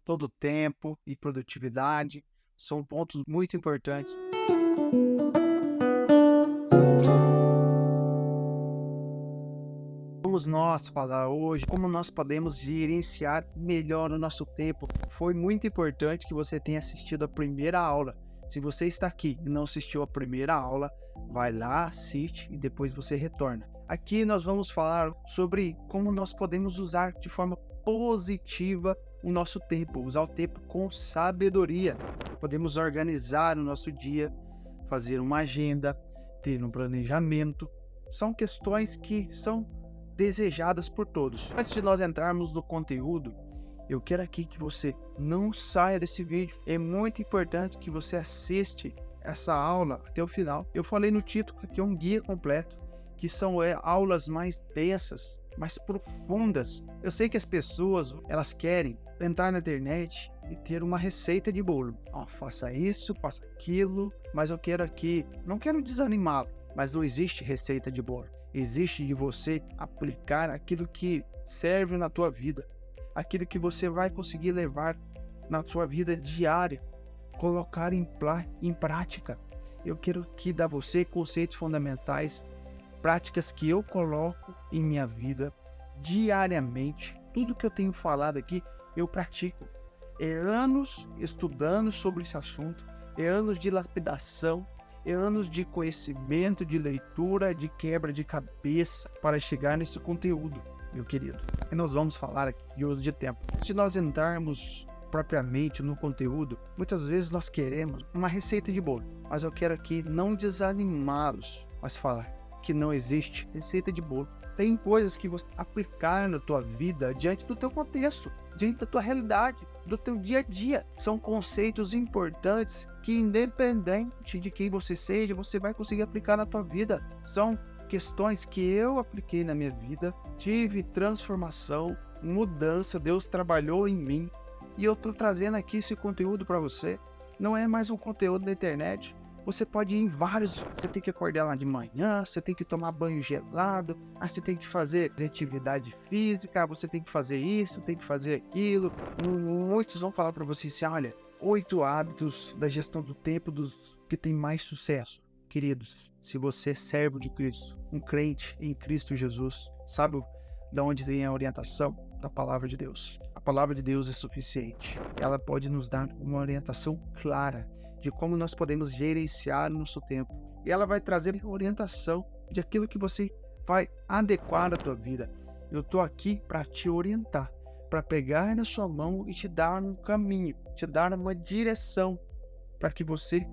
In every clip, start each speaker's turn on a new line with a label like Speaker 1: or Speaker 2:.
Speaker 1: todo o tempo e produtividade são pontos muito importantes. Vamos nós falar hoje como nós podemos gerenciar melhor o nosso tempo. Foi muito importante que você tenha assistido a primeira aula. Se você está aqui e não assistiu a primeira aula, vai lá, assiste e depois você retorna. Aqui nós vamos falar sobre como nós podemos usar de forma positiva o nosso tempo, usar o tempo com sabedoria. Podemos organizar o nosso dia, fazer uma agenda, ter um planejamento. São questões que são desejadas por todos. Antes de nós entrarmos no conteúdo, eu quero aqui que você não saia desse vídeo. É muito importante que você assista essa aula até o final. Eu falei no título que aqui é um guia completo, que são aulas mais densas, mais profundas. Eu sei que as pessoas, elas querem entrar na internet e ter uma receita de bolo. Faça isso, faça aquilo, mas eu quero aqui, não quero desanimá-lo, mas não existe receita de bolo. Existe de você aplicar aquilo que serve na tua vida, aquilo que você vai conseguir levar na sua vida diária, colocar em prática. Eu quero aqui dar a você conceitos fundamentais, práticas que eu coloco em minha vida diariamente. Tudo que eu tenho falado aqui, eu pratico. É anos estudando sobre esse assunto, é anos de lapidação, é anos de conhecimento, de leitura, de quebra de cabeça para chegar nesse conteúdo, meu querido. E nós vamos falar aqui de uso de tempo. Se nós entrarmos propriamente no conteúdo, muitas vezes nós queremos uma receita de bolo, mas eu quero aqui não desanimá-los, mas falar que não existe receita de bolo. Tem coisas que você aplicar na tua vida diante do teu contexto, diante da tua realidade, do teu dia a dia. São conceitos importantes que, independente de quem você seja, você vai conseguir aplicar na tua vida. São questões que eu apliquei na minha vida, tive transformação, mudança, Deus trabalhou em mim e eu estou trazendo aqui esse conteúdo para você. Não é mais um conteúdo da internet. Você pode ir em vários, você tem que acordar lá de manhã, você tem que tomar banho gelado, você tem que fazer atividade física, você tem que fazer isso, tem que fazer aquilo. Muitos vão falar para você assim, olha, 8 hábitos da gestão do tempo dos que tem mais sucesso. Queridos, se você é servo de Cristo, um crente em Cristo Jesus, sabe de onde vem a orientação? Da palavra de Deus. A palavra de Deus é suficiente. Ela pode nos dar uma orientação clara de como nós podemos gerenciar o nosso tempo. E ela vai trazer orientação de aquilo que você vai adequar à tua vida. Eu estou aqui para te orientar, para pegar na sua mão e te dar um caminho, te dar uma direção para que você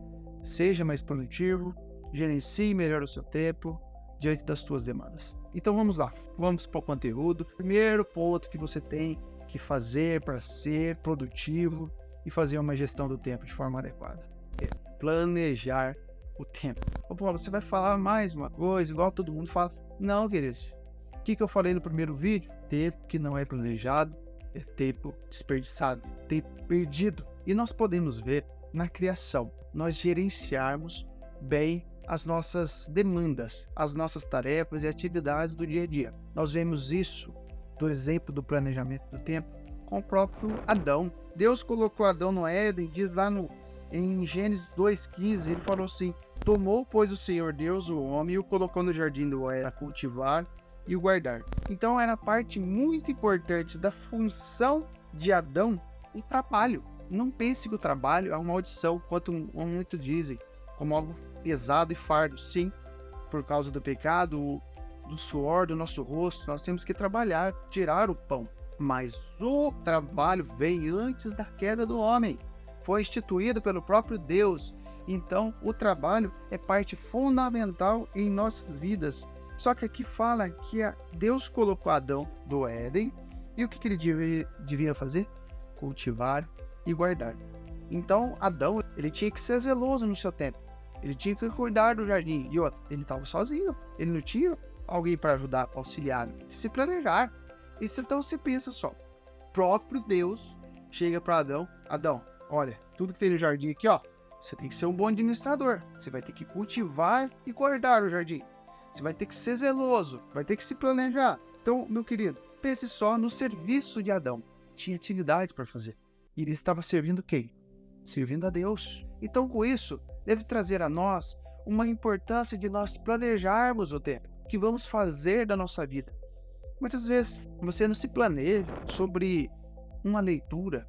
Speaker 1: seja mais produtivo, gerencie melhor o seu tempo diante das suas demandas. Então vamos lá, vamos para o conteúdo. Primeiro ponto que você tem que fazer para ser produtivo e fazer uma gestão do tempo de forma adequada é planejar o tempo. Ô Paulo, você vai falar mais uma coisa, igual todo mundo fala. Não, queridos. O que eu falei no primeiro vídeo? Tempo que não é planejado é tempo desperdiçado, tempo perdido. E nós podemos ver na criação, nós gerenciarmos bem as nossas demandas, as nossas tarefas e atividades do dia a dia. Nós vemos isso do exemplo do planejamento do tempo com o próprio Adão. Deus colocou Adão no Éden, diz lá em Gênesis 2,15, ele falou assim, tomou, pois, o Senhor Deus o homem e o colocou no jardim do Éden para cultivar e o guardar. Então era parte muito importante da função de Adão o trabalho. Não pense que o trabalho é uma maldição, quanto muitos dizem, como algo pesado e fardo. Sim, por causa do pecado, do suor do nosso rosto, nós temos que trabalhar, tirar o pão. Mas o trabalho vem antes da queda do homem. Foi instituído pelo próprio Deus. Então, o trabalho é parte fundamental em nossas vidas. Só que aqui fala que Deus colocou Adão do Éden. E o que ele devia fazer? Cultivar e guardar. Então, Adão, ele tinha que ser zeloso no seu tempo. Ele tinha que cuidar do jardim. E outra, ele estava sozinho. Ele não tinha alguém para ajudar, para auxiliar, se planejar. Então você pensa só, próprio Deus chega para Adão, olha, tudo que tem no jardim aqui, ó, você tem que ser um bom administrador, você vai ter que cultivar e guardar o jardim, você vai ter que ser zeloso, vai ter que se planejar. Então, meu querido, pense só no serviço de Adão, tinha atividade para fazer, E ele estava servindo quem? Servindo a Deus. Então, com isso, deve trazer a nós uma importância de nós planejarmos o tempo que vamos fazer da nossa vida. Muitas vezes você não se planeja sobre uma leitura,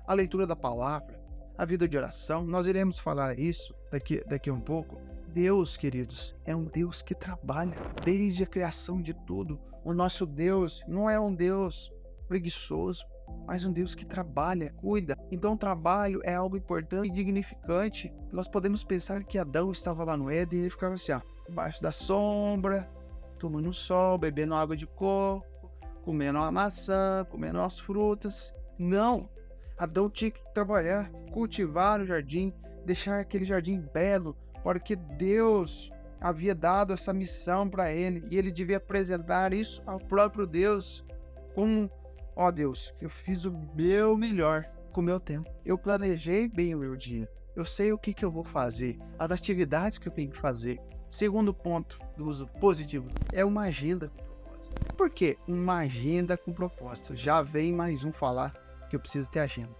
Speaker 1: a leitura da palavra, a vida de oração. Nós iremos falar isso daqui a um pouco. Deus, queridos, é um Deus que trabalha desde a criação de tudo. O nosso Deus não é um Deus preguiçoso, mas um Deus que trabalha, cuida. Então o trabalho é algo importante e dignificante. Nós podemos pensar que Adão estava lá no Éden e ele ficava assim, embaixo da sombra, tomando sol, bebendo água de coco, comendo uma maçã, comendo as frutas. Não! Adão tinha que trabalhar, cultivar o jardim, deixar aquele jardim belo, porque Deus havia dado essa missão para ele e ele devia apresentar isso ao próprio Deus como, ó Deus, eu fiz o meu melhor com o meu tempo. Eu planejei bem o meu dia. Eu sei o que eu vou fazer, as atividades que eu tenho que fazer. Segundo ponto do uso positivo é uma agenda com propósito. Por que uma agenda com propósito? Já vem mais um falar que eu preciso ter agenda.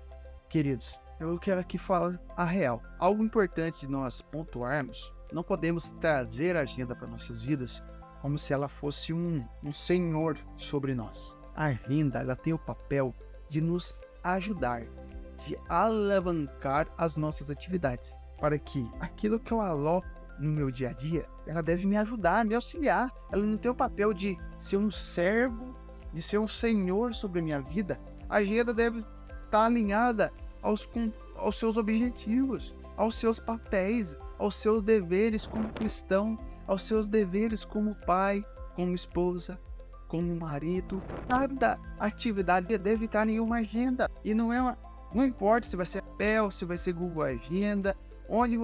Speaker 1: Queridos, eu quero aqui falar a real. Algo importante de nós pontuarmos, não podemos trazer a agenda para nossas vidas como se ela fosse um senhor sobre nós. A agenda, ela tem o papel de nos ajudar, de alavancar as nossas atividades, para que aquilo que eu aloco no meu dia a dia, ela deve me ajudar, me auxiliar. Ela não tem o papel de ser um servo, de ser um senhor sobre a minha vida. A agenda deve estar alinhada aos seus objetivos, aos seus papéis, aos seus deveres como cristão, aos seus deveres como pai, como esposa, como marido. Cada atividade deve estar em uma agenda. E não importa se vai ser papel, se vai ser Google Agenda, onde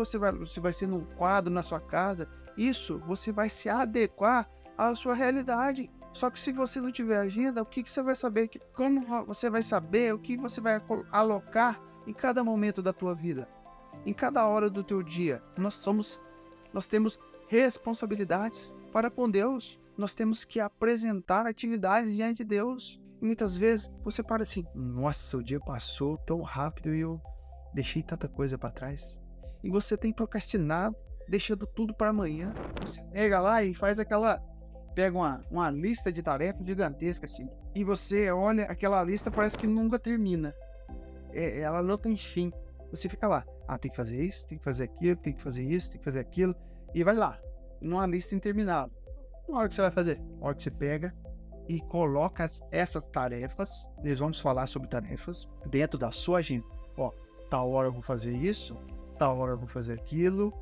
Speaker 1: se vai ser num quadro na sua casa. Isso você vai se adequar à sua realidade. Só que se você não tiver agenda, o que você vai saber? Como você vai saber o que você vai alocar em cada momento da tua vida? Em cada hora do teu dia. Nós temos responsabilidades para com Deus. Nós temos que apresentar atividades diante de Deus. E muitas vezes você para assim, nossa, o dia passou tão rápido e eu deixei tanta coisa para trás. E você tem procrastinado, deixando tudo para amanhã. Você pega lá e faz pega uma lista de tarefas gigantesca assim. E você olha aquela lista, parece que nunca termina. Ela não tem fim. Você fica lá, tem que fazer isso, tem que fazer aquilo, tem que fazer isso, tem que fazer aquilo. E vai lá, numa lista interminável. Na hora que você vai fazer? Na hora que você pega e coloca essas tarefas, nós vamos falar sobre tarefas, dentro da sua agenda. Tal hora eu vou fazer isso, tal hora eu vou fazer aquilo.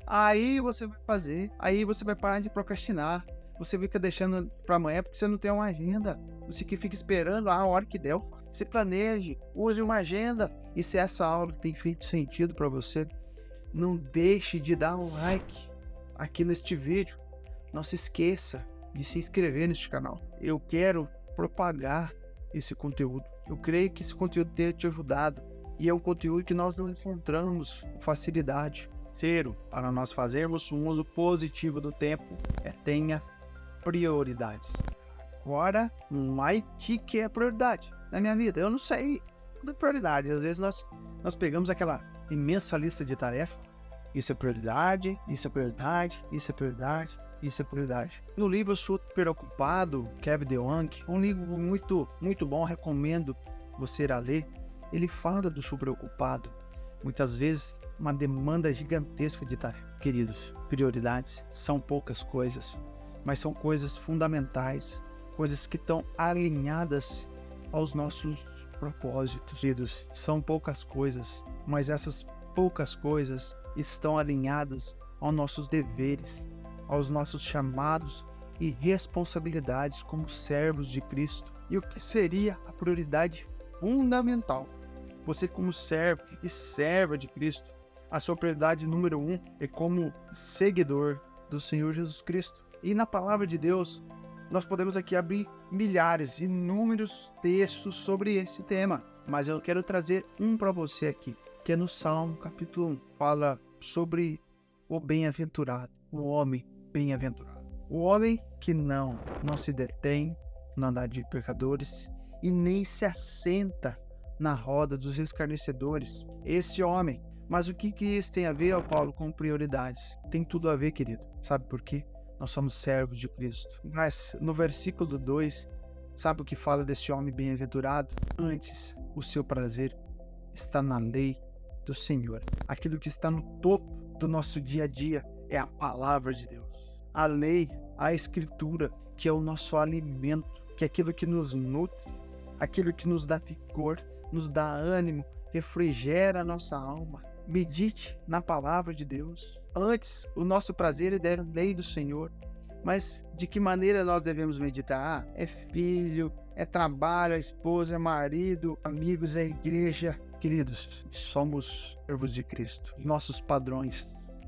Speaker 1: Aí você vai fazer, aí você vai parar de procrastinar. Você fica deixando para amanhã porque você não tem uma agenda. Você que fica esperando a hora que der. Se planeje, use uma agenda. E se essa aula tem feito sentido para você, não deixe de dar um like aqui neste vídeo. Não se esqueça de se inscrever neste canal. Eu quero propagar esse conteúdo. Eu creio que esse conteúdo tenha te ajudado. E é um conteúdo que nós não encontramos com facilidade. Terceiro, para nós fazermos um uso positivo do tempo, tenha prioridades. Agora, que é prioridade na minha vida? Eu não sei. Tudo é prioridade. Às vezes nós pegamos aquela imensa lista de tarefas. Isso é prioridade, isso é prioridade, isso é prioridade, isso é prioridade. No livro Super Ocupado, Kevin DeYoung, um livro muito, muito bom, recomendo você ir a ler. Ele fala do super ocupado. Muitas vezes, uma demanda gigantesca de tarefas. Queridos, prioridades são poucas coisas, mas são coisas fundamentais, coisas que estão alinhadas aos nossos propósitos. Queridos, são poucas coisas, mas essas poucas coisas estão alinhadas aos nossos deveres, aos nossos chamados e responsabilidades como servos de Cristo. E o que seria a prioridade fundamental? Você como servo e serva de Cristo, a sua prioridade número 1 é como seguidor do Senhor Jesus Cristo. E na palavra de Deus, nós podemos aqui abrir milhares, inúmeros textos sobre esse tema. Mas eu quero trazer um para você aqui, que é no Salmo capítulo 1. Fala sobre o bem-aventurado, o homem bem-aventurado. O homem que não se detém no andar de pecadores e nem se assenta na roda dos escarnecedores. Esse homem. Mas o que isso tem a ver, Paulo, com prioridades? Tem tudo a ver, querido. Sabe por quê? Nós somos servos de Cristo. Mas no versículo 2, sabe o que fala desse homem bem-aventurado? Antes, o seu prazer está na lei do Senhor. Aquilo que está no topo do nosso dia a dia é a palavra de Deus. A lei, a escritura, que é o nosso alimento, que é aquilo que nos nutre, aquilo que nos dá vigor, nos dá ânimo, refrigera a nossa alma. Medite na palavra de Deus. Antes, o nosso prazer é da lei do Senhor. Mas de que maneira nós devemos meditar? É filho, é trabalho, é esposa, é marido, amigos, é igreja. Queridos, somos servos de Cristo. Nossos padrões,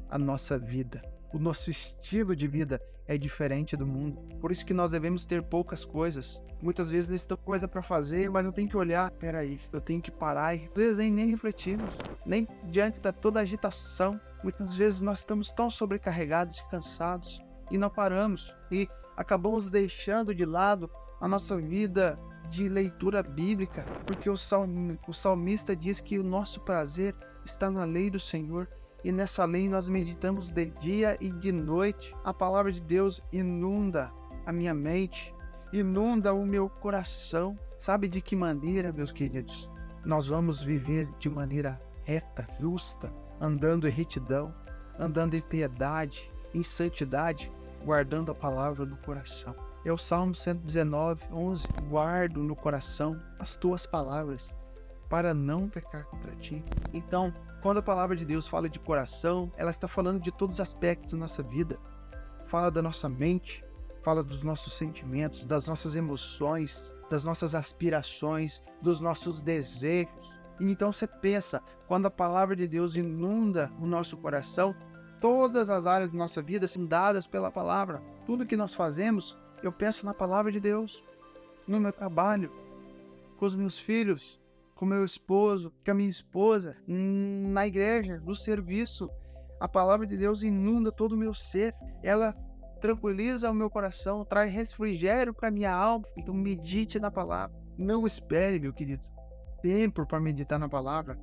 Speaker 1: a nossa vida, o nosso estilo de vida é diferente do mundo. Por isso que nós devemos ter poucas coisas. Muitas vezes nós temos coisa para fazer, mas não tem que olhar. Peraí, eu tenho que parar e às vezes nem refletimos, nem diante da toda a agitação. Muitas vezes nós estamos tão sobrecarregados e cansados e não paramos e acabamos deixando de lado a nossa vida de leitura bíblica, porque o salmista diz que o nosso prazer está na lei do Senhor. E nessa lei nós meditamos de dia e de noite. A palavra de Deus inunda a minha mente, inunda o meu coração. Sabe de que maneira, meus queridos? Nós vamos viver de maneira reta, justa, andando em retidão, andando em piedade, em santidade, guardando a palavra no coração. É o Salmo 119, 11. Guardo no coração as tuas palavras, para não pecar contra ti. Então, quando a palavra de Deus fala de coração, ela está falando de todos os aspectos da nossa vida. Fala da nossa mente, fala dos nossos sentimentos, das nossas emoções, das nossas aspirações, dos nossos desejos. E então você pensa, quando a palavra de Deus inunda o nosso coração, todas as áreas da nossa vida são dadas pela palavra. Tudo que nós fazemos, eu penso na palavra de Deus, no meu trabalho, com os meus filhos, com meu esposo, com a minha esposa, na igreja, no serviço. A palavra de Deus inunda todo o meu ser. Ela tranquiliza o meu coração, traz refrigério para a minha alma. Então medite na palavra. Não espere, meu querido, tempo para meditar na palavra.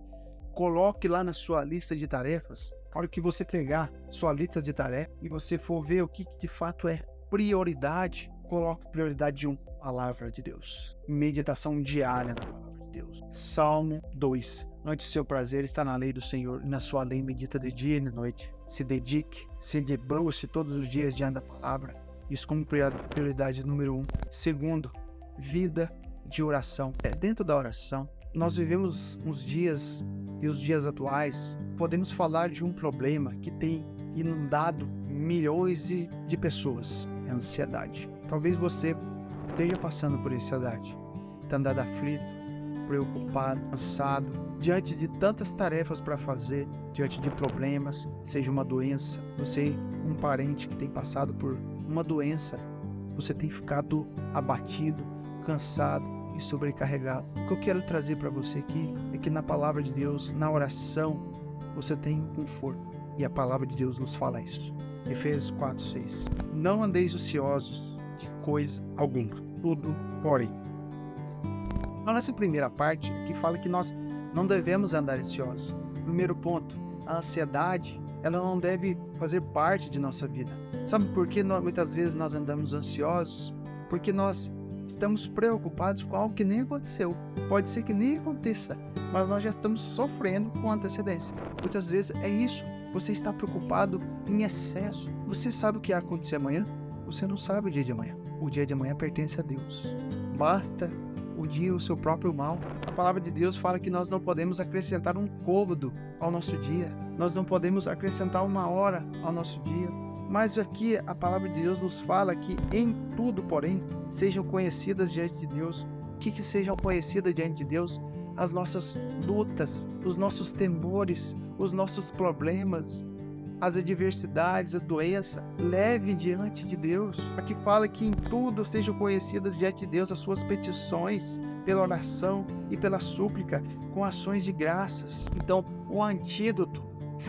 Speaker 1: Coloque lá na sua lista de tarefas. A hora que você pegar sua lista de tarefas e você for ver o que de fato é prioridade, coloque prioridade 1, palavra de Deus. Meditação diária na palavra. Deus. Salmo 2. Antes o seu prazer está na lei do Senhor, e na sua lei medita de dia e de noite. Se dedique, se debruce todos os dias diante da palavra. Isso como prioridade número 1. Segundo, vida de oração. Dentro da oração, nós vivemos uns dias, e os dias atuais, podemos falar de um problema que tem inundado milhões de pessoas. É a ansiedade. Talvez você esteja passando por ansiedade. Está andando aflito, preocupado, cansado, diante de tantas tarefas para fazer, diante de problemas, seja uma doença, você, um parente que tem passado por uma doença, você tem ficado abatido, cansado e sobrecarregado. O que eu quero trazer para você aqui é que na palavra de Deus, na oração, você tem um conforto, e a palavra de Deus nos fala isso. Efésios 4:6. Não andeis ociosos de coisa alguma, tudo, porém. Então, nessa primeira parte, que fala que nós não devemos andar ansiosos. Primeiro ponto, a ansiedade, ela não deve fazer parte de nossa vida. Sabe por que muitas vezes nós andamos ansiosos? Porque nós estamos preocupados com algo que nem aconteceu. Pode ser que nem aconteça, mas nós já estamos sofrendo com antecedência. Muitas vezes é isso. Você está preocupado em excesso. Você sabe o que vai acontecer amanhã? Você não sabe o dia de amanhã. O dia de amanhã pertence a Deus. Basta o dia o seu próprio mal. A palavra de Deus fala que nós não podemos acrescentar um côvado ao nosso dia. Nós não podemos acrescentar uma hora ao nosso dia. Mas aqui a palavra de Deus nos fala que em tudo, porém, sejam conhecidas diante de Deus. O que sejam conhecidas diante de Deus? As nossas lutas, os nossos temores, os nossos problemas, as adversidades, a doença, leve diante de Deus. Aqui fala que em tudo sejam conhecidas diante de Deus as suas petições, pela oração e pela súplica, com ações de graças. Então, o antídoto,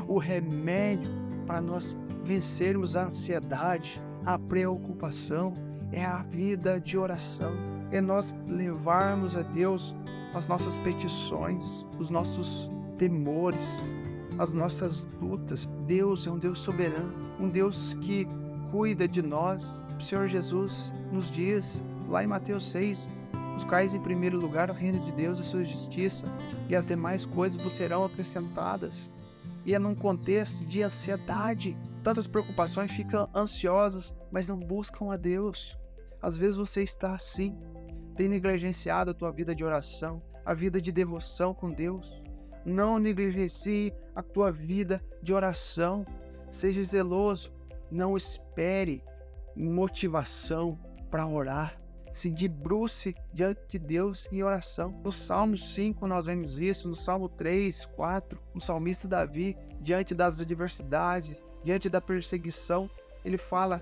Speaker 1: o remédio para nós vencermos a ansiedade, a preocupação, é a vida de oração. é nós levarmos a Deus as nossas petições, os nossos temores, as nossas lutas. Deus é um Deus soberano, um Deus que cuida de nós. O Senhor Jesus nos diz, lá em Mateus 6, buscais em primeiro lugar o reino de Deus e a sua justiça, e as demais coisas vos serão acrescentadas. E é num contexto de ansiedade. Tantas preocupações, ficam ansiosas, mas não buscam a Deus. Às vezes você está assim, tem negligenciado a tua vida de oração, a vida de devoção com Deus. Não negligencie a tua vida de oração. Seja zeloso. Não espere motivação para orar. Se debruce diante de Deus em oração. No Salmo 5 nós vemos isso, no Salmo 3, 4, o salmista Davi, diante das adversidades, diante da perseguição, ele fala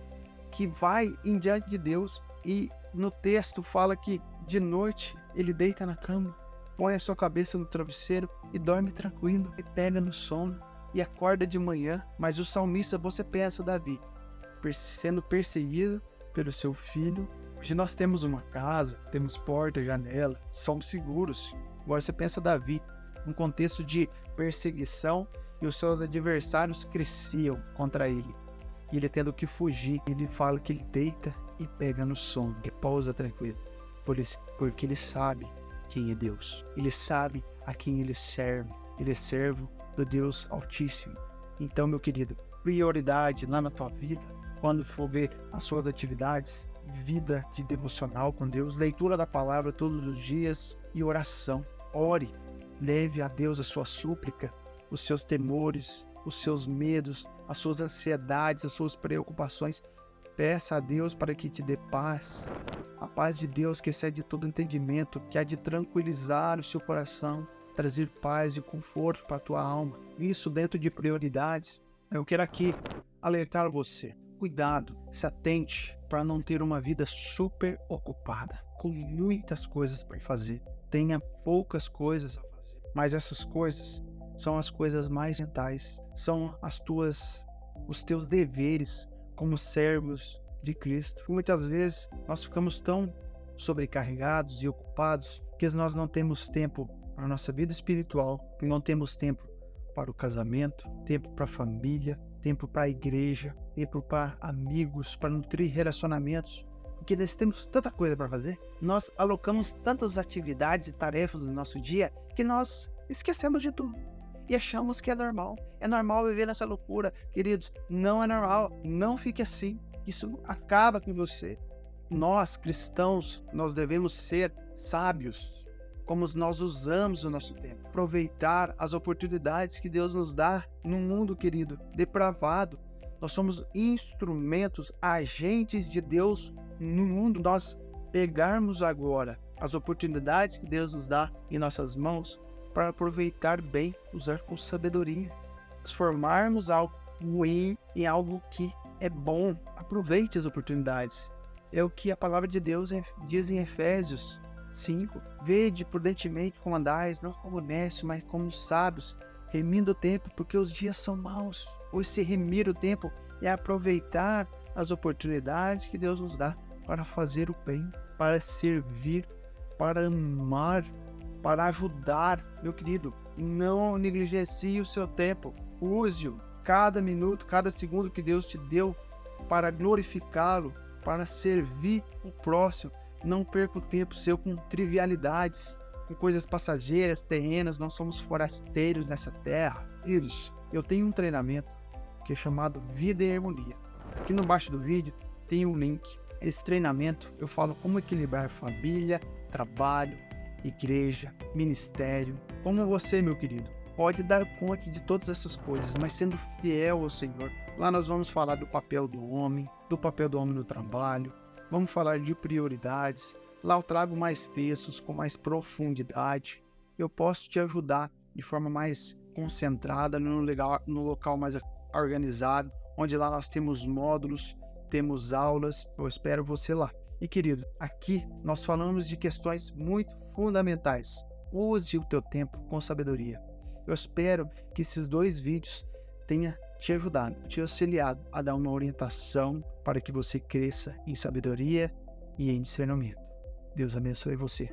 Speaker 1: que vai em diante de Deus, e no texto fala que de noite ele deita na cama, põe a sua cabeça no travesseiro e dorme tranquilo, e pega no sono e acorda de manhã. Mas o salmista, você pensa, Davi, sendo perseguido pelo seu filho. Hoje nós temos uma casa, temos porta, janela, somos seguros. Agora você pensa Davi, num contexto de perseguição, e os seus adversários cresciam contra ele. E ele tendo que fugir, ele fala que ele deita e pega no sono, repousa tranquilo. Porque ele sabe quem é Deus. Ele sabe a quem ele serve. Ele é servo do Deus Altíssimo. Então, meu querido, prioridade lá na tua vida, quando for ver as suas atividades, vida de devocional com Deus, leitura da palavra todos os dias e oração. Ore, leve a Deus a sua súplica, os seus temores, os seus medos, as suas ansiedades, as suas preocupações. Peça a Deus para que te dê paz. A paz de Deus que excede todo entendimento, que há de tranquilizar o seu coração, trazer paz e conforto para a tua alma. Isso dentro de prioridades. Eu quero aqui alertar você. Cuidado, se atente para não ter uma vida super ocupada, com muitas coisas para fazer. Tenha poucas coisas a fazer, mas essas coisas são as coisas mais mentais, são os teus deveres como servos de Cristo. E muitas vezes nós ficamos tão sobrecarregados e ocupados que nós não temos tempo para a nossa vida espiritual, não temos tempo para o casamento, tempo para a família, tempo para a igreja, tempo para amigos, para nutrir relacionamentos, porque nós temos tanta coisa para fazer. Nós alocamos tantas atividades e tarefas no nosso dia que nós esquecemos de tudo e achamos que é normal. É normal viver nessa loucura. Queridos, não é normal. Não fique assim. Isso acaba com você. Nós, cristãos, nós devemos ser sábios, como nós usamos o nosso tempo. Aproveitar as oportunidades que Deus nos dá num mundo, querido, depravado. Nós somos instrumentos, agentes de Deus no mundo. Nós pegarmos agora as oportunidades que Deus nos dá em nossas mãos para aproveitar bem, usar com sabedoria. Transformarmos algo ruim em algo que é bom. Aproveite as oportunidades. É o que a palavra de Deus diz em Efésios 5. Vede prudentemente como andais, não como necios, mas como sábios, remindo o tempo, porque os dias são maus. Ou se remir o tempo é aproveitar as oportunidades que Deus nos dá para fazer o bem, para servir, para amar, para ajudar. Meu querido, não negligencie o seu tempo. Use-o, cada minuto, cada segundo que Deus te deu para glorificá-lo, para servir o próximo. Não perca o tempo seu com trivialidades, com coisas passageiras, terrenas. Nós somos forasteiros nessa terra. Queridos, eu tenho um treinamento que é chamado Vida em Harmonia. Aqui embaixo do vídeo tem um link. Esse treinamento eu falo como equilibrar família, trabalho, igreja, ministério. Como você, meu querido, pode dar conta de todas essas coisas, mas sendo fiel ao Senhor. Lá nós vamos falar do papel do homem no trabalho. Vamos falar de prioridades. Lá eu trago mais textos com mais profundidade. Eu posso te ajudar de forma mais concentrada, no local mais organizado, onde lá nós temos módulos, temos aulas. Eu espero você lá. E querido, aqui nós falamos de questões muito fundamentais. Use o teu tempo com sabedoria. Eu espero que esses 2 vídeos tenham te ajudado, te auxiliado a dar uma orientação para que você cresça em sabedoria e em discernimento. Deus abençoe você.